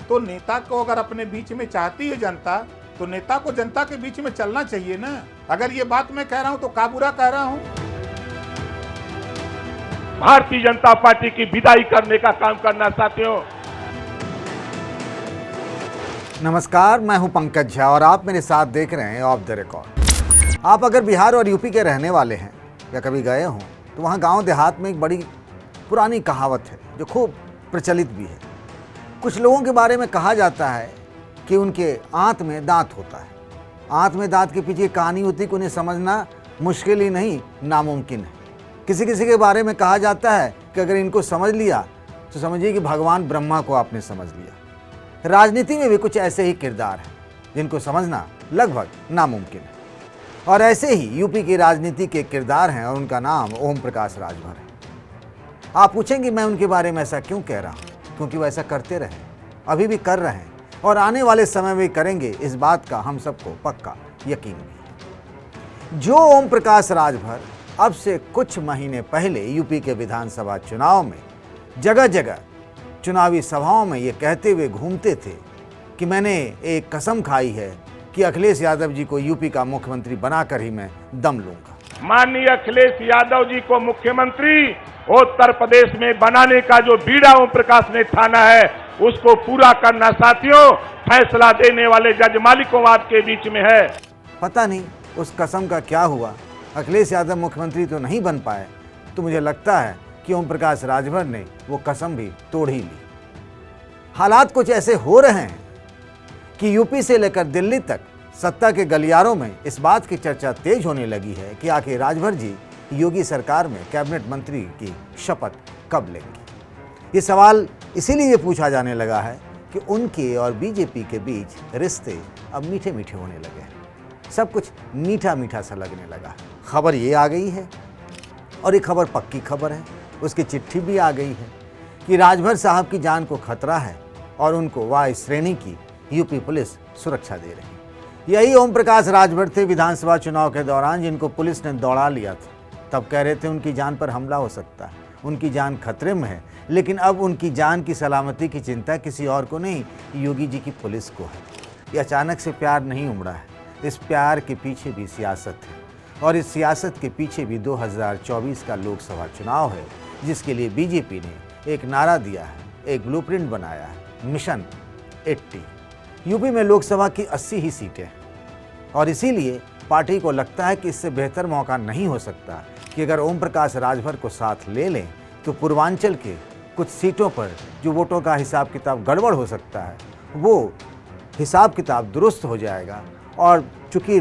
तो नेता को अगर अपने बीच में चाहती है जनता, तो नेता को जनता के बीच में चलना चाहिए ना। अगर ये बात मैं कह रहा हूं तो का बुरा कह रहा हूं? भारतीय जनता पार्टी की विदाई करने का काम करना साथियों। नमस्कार, मैं हूं पंकज झा और आप मेरे साथ देख रहे हैं ऑफ द रिकॉर्ड। आप अगर बिहार और यूपी के रहने वाले हैं या कभी गए हों तो वहां गांव देहात में एक बड़ी पुरानी कहावत है जो खूब प्रचलित भी है। कुछ लोगों के बारे में कहा जाता है कि उनके आंत में दांत होता है। आंत में दांत के पीछे कहानी होती है कि उन्हें समझना मुश्किल ही नहीं, नामुमकिन है। किसी किसी के बारे में कहा जाता है कि अगर इनको समझ लिया तो समझिए कि भगवान ब्रह्मा को आपने समझ लिया। राजनीति में भी कुछ ऐसे ही किरदार हैं जिनको समझना लगभग नामुमकिन है, और ऐसे ही यूपी की राजनीति के किरदार हैं और उनका नाम ओम प्रकाश राजभर है। आप पूछेंगे मैं उनके बारे में ऐसा क्यों कह रहा हूँ? क्योंकि वो ऐसा करते रहे, अभी भी कर रहे हैं और आने वाले समय में करेंगे, इस बात का हम सबको पक्का यकीन है। जो ओम प्रकाश राजभर अब से कुछ महीने पहले यूपी के विधानसभा चुनाव में जगह जगह चुनावी सभाओं में ये कहते हुए घूमते थे कि मैंने एक कसम खाई है कि अखिलेश यादव जी को यूपी का मुख्यमंत्री बनाकर ही मैं दम लूंगा। माननीय अखिलेश यादव जी को मुख्यमंत्री उत्तर प्रदेश में बनाने का जो बीड़ा ओम प्रकाश ने ठाना है उसको पूरा करना साथियों, फैसला देने वाले जज मालिकों के बीच में है। पता नहीं उस कसम का क्या हुआ, अखिलेश यादव मुख्यमंत्री तो नहीं बन पाए, तो मुझे लगता है कि ओम प्रकाश राजभर ने वो कसम भी तोड़ ही ली। हालात कुछ ऐसे हो रहे हैं कि यूपी से लेकर दिल्ली तक सत्ता के गलियारों में इस बात की चर्चा तेज होने लगी है कि आखिर राजभर जी योगी सरकार में कैबिनेट मंत्री की शपथ कब लेंगे। ये सवाल इसीलिए पूछा जाने लगा है कि उनके और बीजेपी के बीच रिश्ते अब मीठे मीठे होने लगे हैं। सब कुछ मीठा मीठा सा लगने लगा। खबर ये आ गई है, और ये खबर पक्की खबर है, उसकी चिट्ठी भी आ गई है कि राजभर साहब की जान को खतरा है और उनको वाई श्रेणी की यूपी पुलिस सुरक्षा दे रही है। यही ओम प्रकाश राजभर थे विधानसभा चुनाव के दौरान जिनको पुलिस ने दौड़ा लिया था। तब कह रहे थे उनकी जान पर हमला हो सकता है, उनकी जान खतरे में है, लेकिन अब उनकी जान की सलामती की चिंता किसी और को नहीं, योगी जी की पुलिस को है। ये अचानक से प्यार नहीं उमड़ा है, इस प्यार के पीछे भी सियासत है, और इस सियासत के पीछे भी 2024 का लोकसभा चुनाव है, जिसके लिए बीजेपी ने एक नारा दिया है, एक ब्लूप्रिंट बनाया है, मिशन 80। यूपी में लोकसभा की 80 ही सीटें हैं, और इसीलिए पार्टी को लगता है कि इससे बेहतर मौका नहीं हो सकता कि अगर ओम प्रकाश राजभर को साथ ले लें तो पूर्वांचल के कुछ सीटों पर जो वोटों का हिसाब किताब गड़बड़ हो सकता है वो हिसाब किताब दुरुस्त हो जाएगा। और चूँकि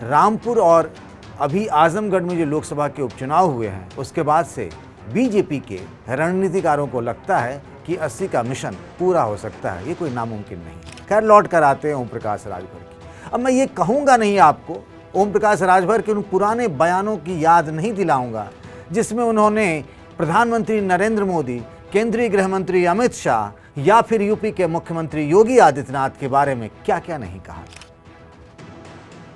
रामपुर और अभी आजमगढ़ में जो लोकसभा के उपचुनाव हुए हैं उसके बाद से बीजेपी के रणनीतिकारों को लगता है कि 80 का मिशन पूरा हो सकता है, ये कोई नामुमकिन नहीं। खैर, लौट कर आते हैं ओम प्रकाश राजभर की। अब मैं ये कहूँगा नहीं आपको, ओम प्रकाश राजभर के उन पुराने बयानों की याद नहीं दिलाऊंगा जिसमें उन्होंने प्रधानमंत्री नरेंद्र मोदी, केंद्रीय गृह मंत्री अमित शाह या फिर यूपी के मुख्यमंत्री योगी आदित्यनाथ के बारे में क्या क्या नहीं कहा।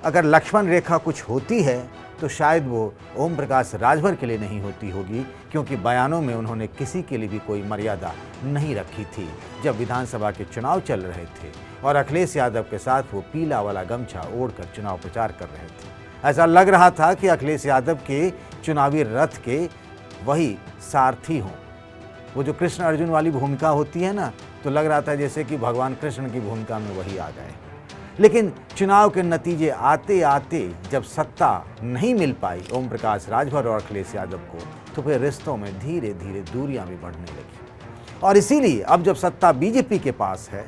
अगर लक्ष्मण रेखा कुछ होती है तो शायद वो ओम प्रकाश राजभर के लिए नहीं होती होगी, क्योंकि बयानों में उन्होंने किसी के लिए भी कोई मर्यादा नहीं रखी थी जब विधानसभा के चुनाव चल रहे थे और अखिलेश यादव के साथ वो पीला वाला गमछा ओढ़कर चुनाव प्रचार कर रहे थे। ऐसा लग रहा था कि अखिलेश यादव के चुनावी रथ के वही सारथी हों। वो जो कृष्ण अर्जुन वाली भूमिका होती है ना, तो लग रहा था जैसे कि भगवान कृष्ण की भूमिका में वही आ गए। लेकिन चुनाव के नतीजे आते आते जब सत्ता नहीं मिल पाई ओम प्रकाश राजभर और अखिलेश यादव को, तो फिर रिश्तों में धीरे धीरे दूरियां भी बढ़ने लगी। और इसीलिए अब जब सत्ता बीजेपी के पास है,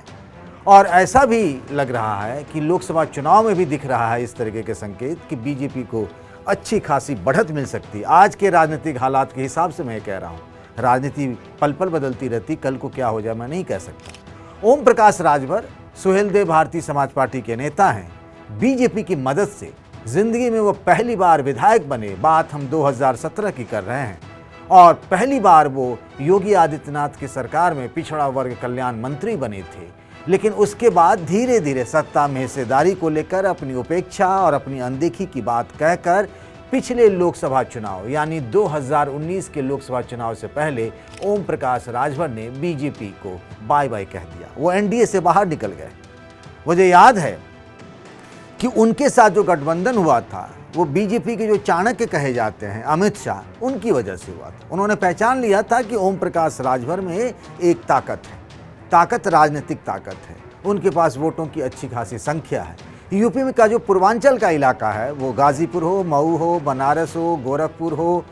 और ऐसा भी लग रहा है कि लोकसभा चुनाव में भी दिख रहा है इस तरीके के संकेत कि बीजेपी को अच्छी खासी बढ़त मिल सकती है। आज के राजनीतिक हालात के हिसाब से मैं कह रहा हूँ, राजनीति पल पल बदलती रहती, कल को क्या हो जाए मैं नहीं कह सकता। ओम प्रकाश राजभर सुहेलदेव भारतीय समाज पार्टी के नेता हैं। बीजेपी की मदद से जिंदगी में वो पहली बार विधायक बने, बात हम 2017 की कर रहे हैं, और पहली बार वो योगी आदित्यनाथ की सरकार में पिछड़ा वर्ग कल्याण मंत्री बने थे। लेकिन उसके बाद धीरे धीरे सत्ता में हिस्सेदारी को लेकर अपनी उपेक्षा और अपनी अनदेखी की बात कहकर पिछले लोकसभा चुनाव यानी 2019 के लोकसभा चुनाव से पहले ओम प्रकाश राजभर ने बीजेपी को बाय बाय कह दिया। वो एनडीए से बाहर निकल गए। मुझे याद है कि उनके साथ जो गठबंधन हुआ था वो बीजेपी के जो चाणक्य कहे जाते हैं अमित शाह, उनकी वजह से हुआ था। उन्होंने पहचान लिया था कि ओम प्रकाश राजभर में एक ताकत है, ताकत राजनीतिक ताकत है, उनके पास वोटों की अच्छी खासी संख्या है। यूपी में का जो पूर्वांचल का इलाका है, वो गाजीपुर हो, मऊ हो, बनारस हो, गोरखपुर हो,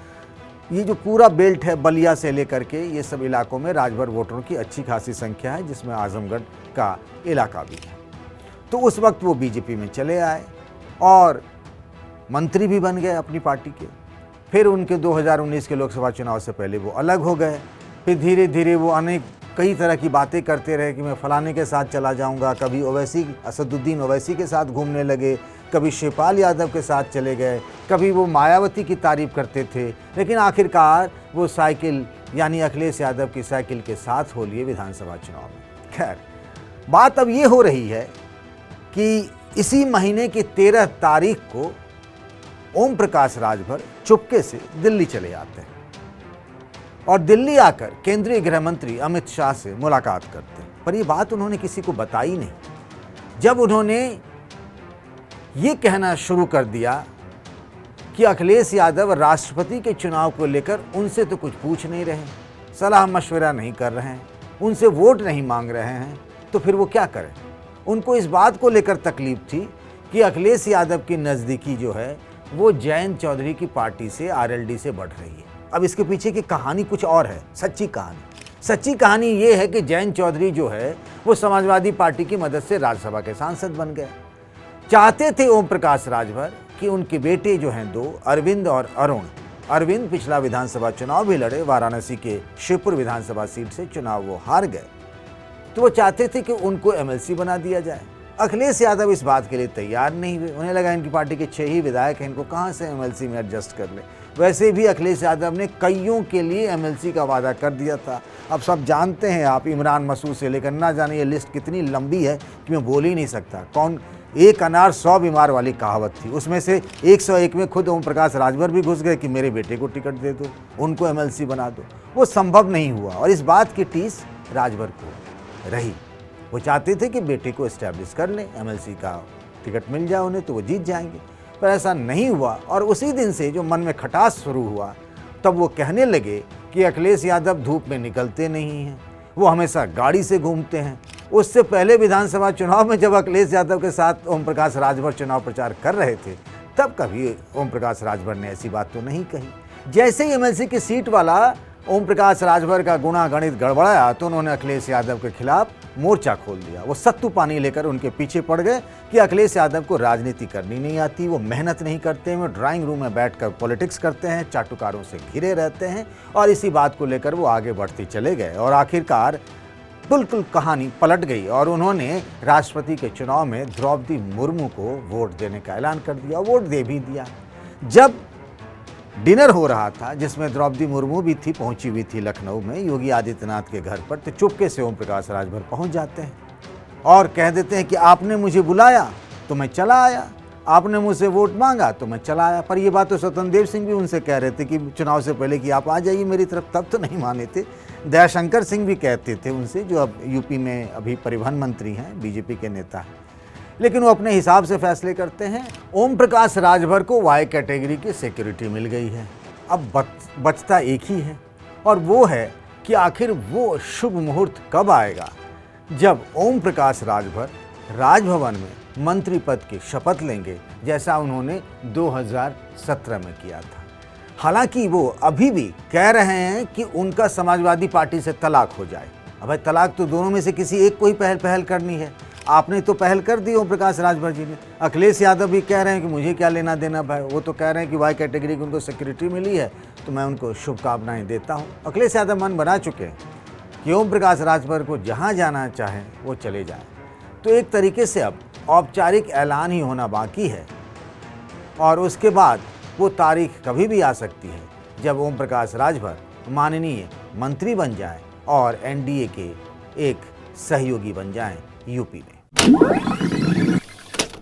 ये जो पूरा बेल्ट है बलिया से लेकर के, ये सब इलाकों में राजभर वोटरों की अच्छी खासी संख्या है, जिसमें आजमगढ़ का इलाका भी है। तो उस वक्त वो बीजेपी में चले आए और मंत्री भी बन गए अपनी पार्टी के। फिर उनके 2019 के लोकसभा चुनाव से पहले वो अलग हो गए। फिर धीरे धीरे वो कई तरह की बातें करते रहे कि मैं फलाने के साथ चला जाऊंगा। कभी ओवैसी, असदुद्दीन ओवैसी के साथ घूमने लगे, कभी शिवपाल यादव के साथ चले गए, कभी वो मायावती की तारीफ करते थे, लेकिन आखिरकार वो साइकिल यानी अखिलेश यादव की साइकिल के साथ हो लिए विधानसभा चुनाव में। खैर, बात अब ये हो रही है कि इसी महीने की 13 तारीख को ओम प्रकाश राजभर चुपके से दिल्ली चले आते हैं और दिल्ली आकर केंद्रीय गृह मंत्री अमित शाह से मुलाकात करते हैं। पर ये बात उन्होंने किसी को बताई नहीं। जब उन्होंने ये कहना शुरू कर दिया कि अखिलेश यादव राष्ट्रपति के चुनाव को लेकर उनसे तो कुछ पूछ नहीं रहे, सलाह मशवरा नहीं कर रहे हैं, उनसे वोट नहीं मांग रहे हैं, तो फिर वो क्या करें। उनको इस बात को लेकर तकलीफ थी कि अखिलेश यादव की नज़दीकी जो है वो जयंत चौधरी की पार्टी से, आरएलडी से बढ़ रही है। अब इसके पीछे की कहानी कुछ और है, सच्ची कहानी ये है कि जयंत चौधरी जो है वो समाजवादी पार्टी की मदद से राज्यसभा के सांसद बन गए। चाहते थे ओम प्रकाश राजभर कि उनके बेटे जो हैं 2, अरविंद और अरुण। अरविंद पिछला विधानसभा चुनाव भी लड़े, वाराणसी के शिवपुर विधानसभा सीट से चुनाव वो हार गए, तो वो चाहते थे कि उनको एमएलसी बना दिया जाए। अखिलेश यादव इस बात के लिए तैयार नहीं हुए। उन्हें लगा इनकी पार्टी के 6 ही विधायक हैं, इनको कहाँ से एमएलसी में एडजस्ट कर ले। वैसे भी अखिलेश यादव ने कईयों के लिए एमएलसी का वादा कर दिया था। अब सब जानते हैं आप, इमरान मसूद से लेकर ना जाने ये लिस्ट कितनी लंबी है कि मैं बोल ही नहीं सकता। कौन, एक अनार 100 बीमार वाली कहावत थी, उसमें से 101 में खुद ओम प्रकाश राजभर भी घुस गए कि मेरे बेटे को टिकट दे दो, उनको एमएलसी बना दो। वो संभव नहीं हुआ और इस बात की टीस राजभर को रही। वो चाहते थे कि बेटे को एस्टैब्लिश कर लें, एमएलसी का टिकट मिल जाए उन्हें तो वो जीत जाएंगे, पर ऐसा नहीं हुआ। और उसी दिन से जो मन में खटास शुरू हुआ, तब वो कहने लगे कि अखिलेश यादव धूप में निकलते नहीं हैं, वो हमेशा गाड़ी से घूमते हैं। उससे पहले विधानसभा चुनाव में जब अखिलेश यादव के साथ ओम प्रकाश राजभर चुनाव प्रचार कर रहे थे, तब कभी ओम प्रकाश राजभर ने ऐसी बात तो नहीं कही। जैसे ही एमएलसी की सीट वाला ओम प्रकाश राजभर का गुणा गणित गड़बड़ाया, तो उन्होंने अखिलेश यादव के खिलाफ मोर्चा खोल दिया। वो सत्तू पानी लेकर उनके पीछे पड़ गए कि अखिलेश यादव को राजनीति करनी नहीं आती, वो मेहनत नहीं करते, वो ड्राइंग रूम में बैठकर पॉलिटिक्स करते हैं, चाटुकारों से घिरे रहते हैं। और इसी बात को लेकर वो आगे बढ़ते चले गए और आखिरकार बिल्कुल कहानी पलट गई और उन्होंने राष्ट्रपति के चुनाव में द्रौपदी मुर्मू को वोट देने का ऐलान कर दिया। वोट दे भी दिया। जब डिनर हो रहा था, जिसमें द्रौपदी मुर्मू भी थी, पहुंची हुई थी लखनऊ में योगी आदित्यनाथ के घर पर, तो चुपके से ओम प्रकाश राजभर पहुंच जाते हैं और कह देते हैं कि आपने मुझे बुलाया तो मैं चला आया, आपने मुझसे वोट मांगा तो मैं चला आया। पर ये बात तो स्वतंत्र देव सिंह भी उनसे कह रहे थे कि चुनाव से पहले कि आप आ जाइए मेरी तरफ, तब तो नहीं माने थे। दयाशंकर सिंह भी कहते थे उनसे, जो अब यूपी में अभी परिवहन मंत्री हैं, बीजेपी के नेता हैं, लेकिन वो अपने हिसाब से फैसले करते हैं। ओम प्रकाश राजभर को वाई कैटेगरी की सिक्योरिटी मिल गई है। अब बचता एक ही है और वो है कि आखिर वो शुभ मुहूर्त कब आएगा जब ओम प्रकाश राजभर राजभवन में मंत्री पद की शपथ लेंगे, जैसा उन्होंने 2017 में किया था। हालांकि वो अभी भी कह रहे हैं कि उनका समाजवादी पार्टी से तलाक हो जाए। अब तलाक तो दोनों में से किसी एक को ही पहल करनी है। आपने तो पहल कर दी ओम प्रकाश राजभर जी ने। अखिलेश यादव भी कह रहे हैं कि मुझे क्या लेना देना भाई, वो तो कह रहे हैं कि वाई कैटेगरी की उनको सिक्योरिटी मिली है, तो मैं उनको शुभकामनाएं देता हूं। अखिलेश यादव मन बना चुके हैं कि ओम प्रकाश राजभर को जहां जाना चाहें वो चले जाएं। तो एक तरीके से अब औपचारिक ऐलान ही होना बाकी है और उसके बाद वो तारीख कभी भी आ सकती है जब ओम प्रकाश राजभर माननीय मंत्री बन जाएं और एनडीए के एक सहयोगी बन जाएं यूपी में।